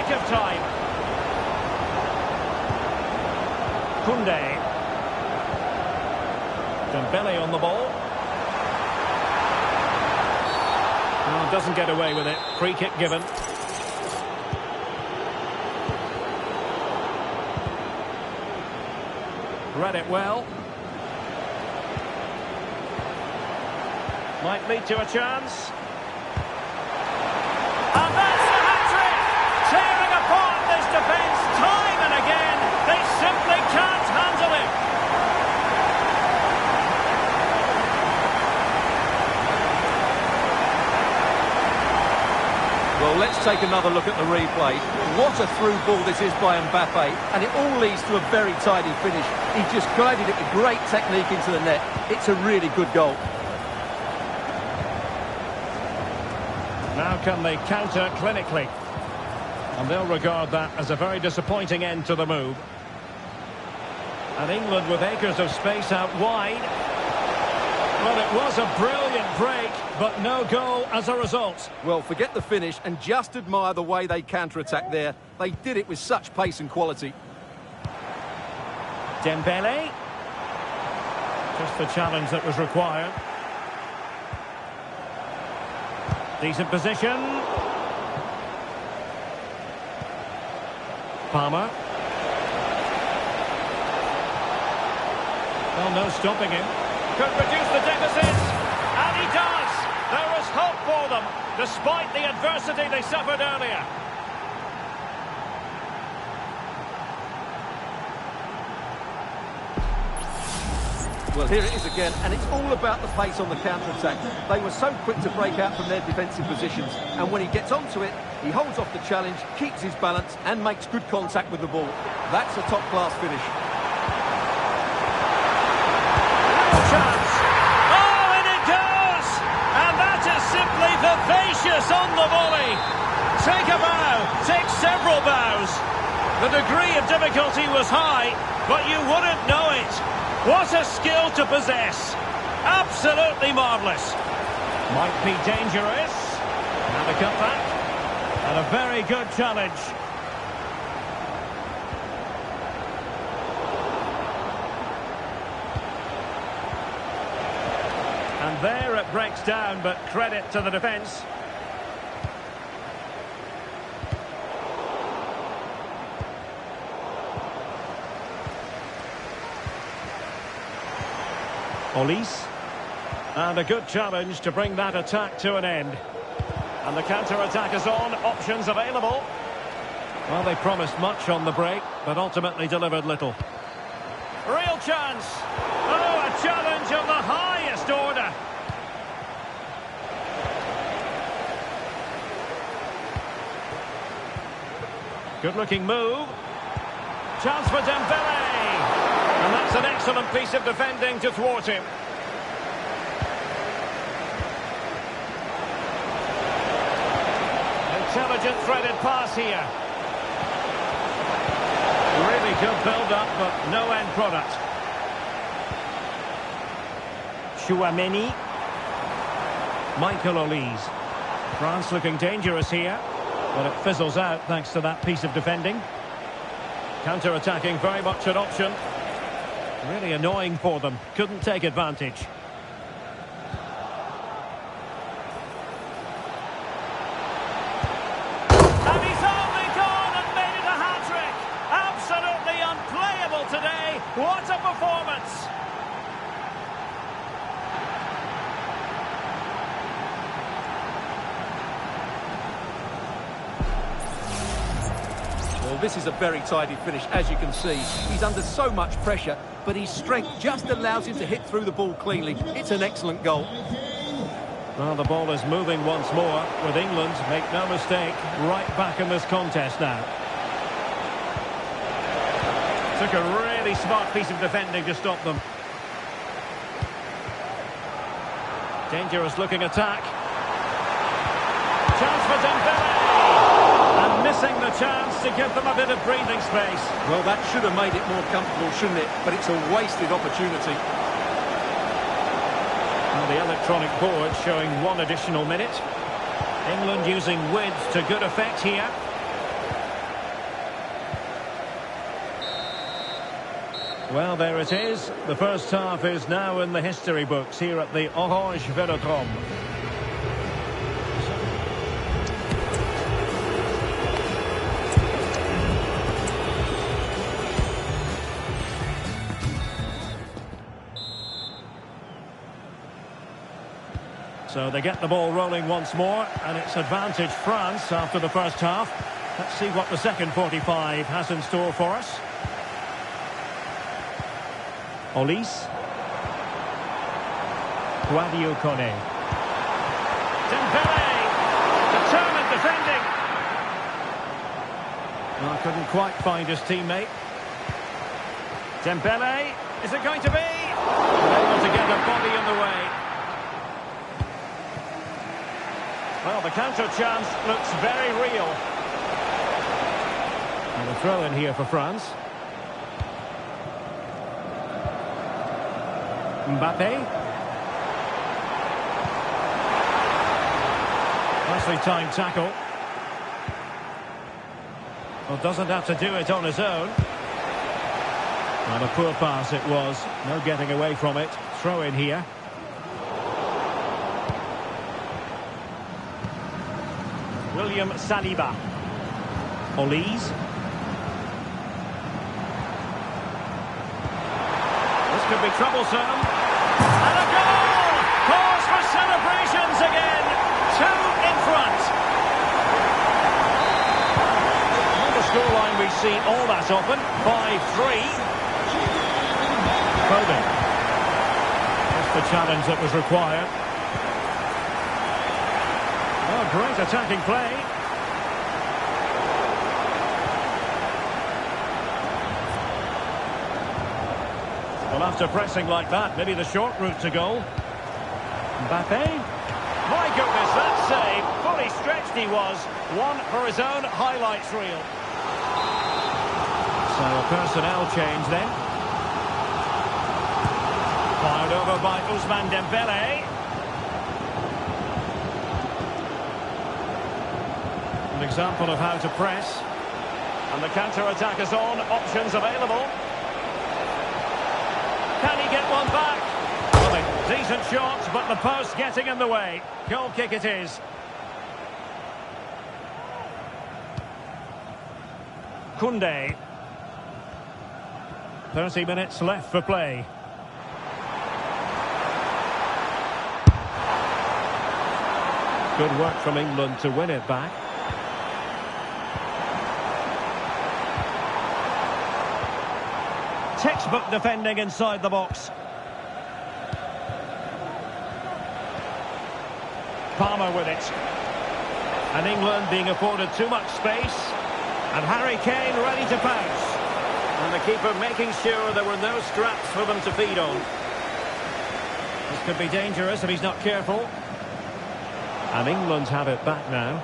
nick of time. Kunde. Dembele on the ball. Oh, doesn't get away with it. Free kick given. Read it well. Might lead to a chance. And that's the hat-trick! Tearing apart this defence time and again. They simply can't handle it. Well, let's take another look at the replay. What a through ball this is by Mbappe, and it all leads to a very tidy finish. He just guided it with great technique into the net. It's a really good goal. Now can they counter clinically? And they'll regard that as a very disappointing end to the move. And England with acres of space out wide. Well, it was a brilliant break, but no goal as a result. Well, forget the finish and just admire the way they counter-attacked there. They did it with such pace and quality. Dembele. Just the challenge that was required. Decent position. Palmer. Well, no stopping him. Could reduce the deficit, and he does. There was hope for them, despite the adversity they suffered earlier. Well, here it is again, and it's all about the pace on the counter-attack. They were so quick to break out from their defensive positions, and when he gets onto it, he holds off the challenge, keeps his balance, and makes good contact with the ball. That's a top-class finish. Chance. Oh, and it goes! And that is simply vivacious on the volley. Take a bow, take several bows. The degree of difficulty was high, but you wouldn't know it. What a skill to possess. Absolutely marvellous. Might be dangerous. And a cutback. And a very good challenge. And there it breaks down, but credit to the defence. Olise. And a good challenge to bring that attack to an end. And the counter-attack is on, options available. Well, they promised much on the break, but ultimately delivered little. Real chance! Oh, a challenge of the highest order! Good-looking move. Chance for Dembele! And that's an excellent piece of defending to thwart him. Intelligent threaded pass here. Really good build-up, but no end product. Chouameni. Michael Olise. France looking dangerous here, but it fizzles out thanks to that piece of defending. Counter-attacking very much an option. Really annoying for them. Couldn't take advantage. And he's only gone and made it a hat-trick. Absolutely unplayable today. What a performance. Well, this is a very tidy finish, as you can see. He's under so much pressure, but his strength just allows him to hit through the ball cleanly. It's an excellent goal. Well, the ball is moving once more, with England, make no mistake, right back in this contest now. Took a really smart piece of defending to stop them. Dangerous looking attack. Chance for Dembele! And missing the chance to give them a bit of breathing space. Well, that should have made it more comfortable, shouldn't it? But it's a wasted opportunity. Well, the electronic board showing 1 additional minute. England using width to good effect here. Well, there it is. The first half is now in the history books here at the Orange Velodrome. So they get the ball rolling once more, and it's advantage France after the first half. Let's see what the second 45 has in store for us. Olise. Kone. Dembele. Determined defending. Well, couldn't quite find his teammate. Dembele. Is it going to be? Able to get a body in the way. Well, the counter chance looks very real. And a throw in here for France. Mbappe. Nicely timed tackle. Well, doesn't have to do it on his own. And a poor pass it was. No getting away from it. Throw in here. William Saliba. Olise. This could be troublesome. And a goal! Cause for celebrations again. 2 in front. On the scoreline we see all that often. 5-3. Foden. That's the challenge that was required. Oh, great attacking play. Well, after pressing like that, maybe the short route to goal. Mbappe. My goodness, that save. Fully stretched he was. One for his own highlights reel. So a personnel change then. Fired over by Ousmane Dembele. An example of how to press. And the counter-attack is on. Options available. Can he get one back? Well, a decent shot, but the post getting in the way. Goal kick it is. Koundé. 30 minutes left for play. Good work from England to win it back. Textbook defending inside the box. Palmer with it. And England being afforded too much space. And Harry Kane ready to pounce. And the keeper making sure there were no scraps for them to feed on. This could be dangerous if he's not careful. And England have it back now.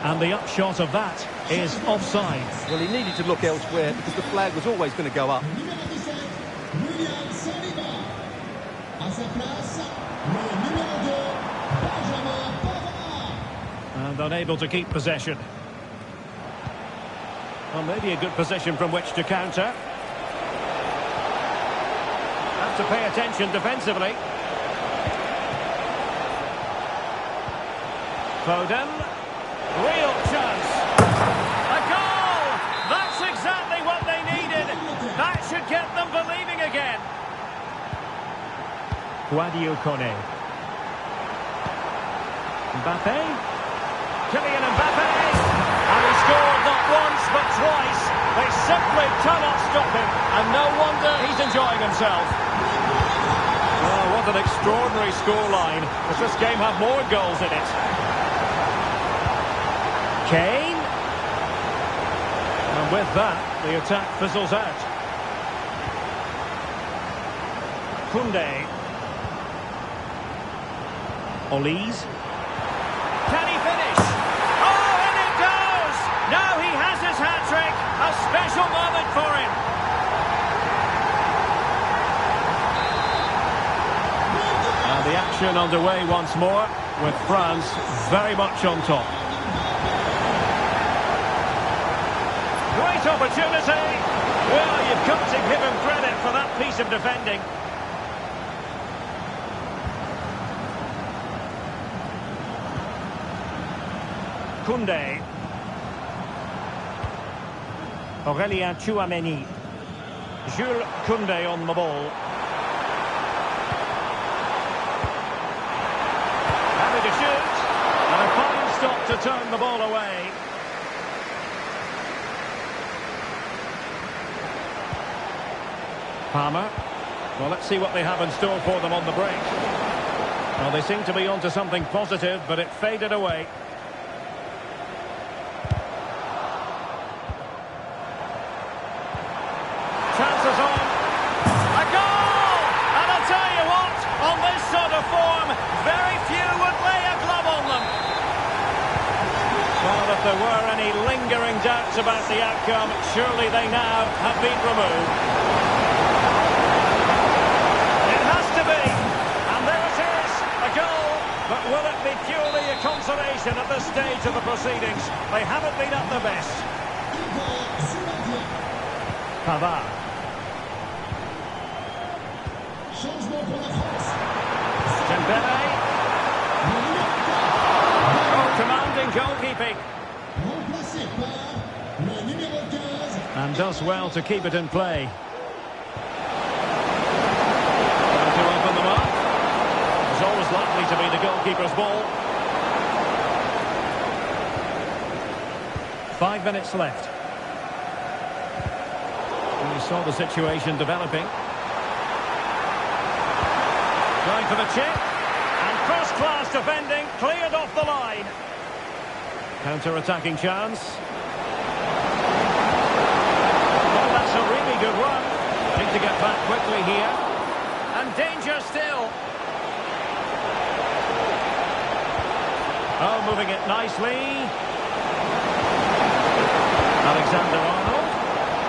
And the upshot of that is offside. Well, he needed to look elsewhere because the flag was always going to go up. And unable to keep possession. Well, maybe a good position from which to counter. Have to pay attention defensively. Foden. Real chance. A goal! That's exactly what they needed. That should get them believing again. Kone. Mbappe. Kylian Mbappe. And he scored not once but twice. They simply cannot stop him. And no wonder he's enjoying himself. Oh, what an extraordinary scoreline. Does this game have more goals in it? Kane. And with that, the attack fizzles out. Koundé. Olise. Can he finish? Oh, and it goes! Now he has his hat-trick. A special moment for him. And the action underway once more, with France very much on top. Great opportunity. Well, you've got to give him credit for that piece of defending. Koundé. Aurélien Tchouaméni. Jules Koundé on the ball. Happy to shoot. And a fine stop to turn the ball away. Palmer. Well, let's see what they have in store for them on the break. Well, they seem to be onto something positive, but it faded away. Chances on. A goal! And I'll tell you what, on this sort of form, very few would lay a glove on them. Well, if there were any lingering doubts about the outcome, surely they now have been removed. It has to be. And there it is, a goal. But will it be purely a consolation at this stage of the proceedings? They haven't been at their best. Pavard. Dembele. Oh, commanding goalkeeping. And does well to keep it in play. Trying to open them up. It's always likely to be the goalkeeper's ball. 5 minutes left. We saw the situation developing. Going for the chip. And first-class defending, cleared off the line. Counter-attacking chance. Well, that's a really good run. Need to get back quickly here. And danger still. Oh, moving it nicely. Alexander-Arnold.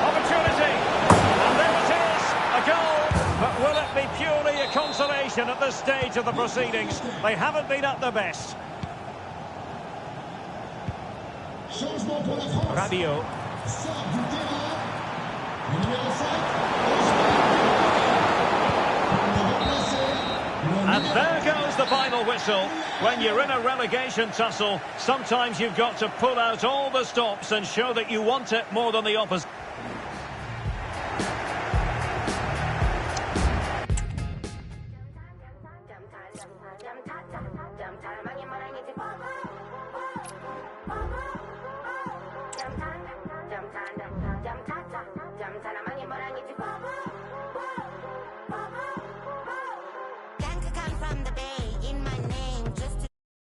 Opportunity. And there it is. A goal. But will it be purely a consolation at this stage of the proceedings? They haven't been at their best. Rabiot. And there goes the final whistle. When you're in a relegation tussle, sometimes you've got to pull out all the stops and show that you want it more than the opposite.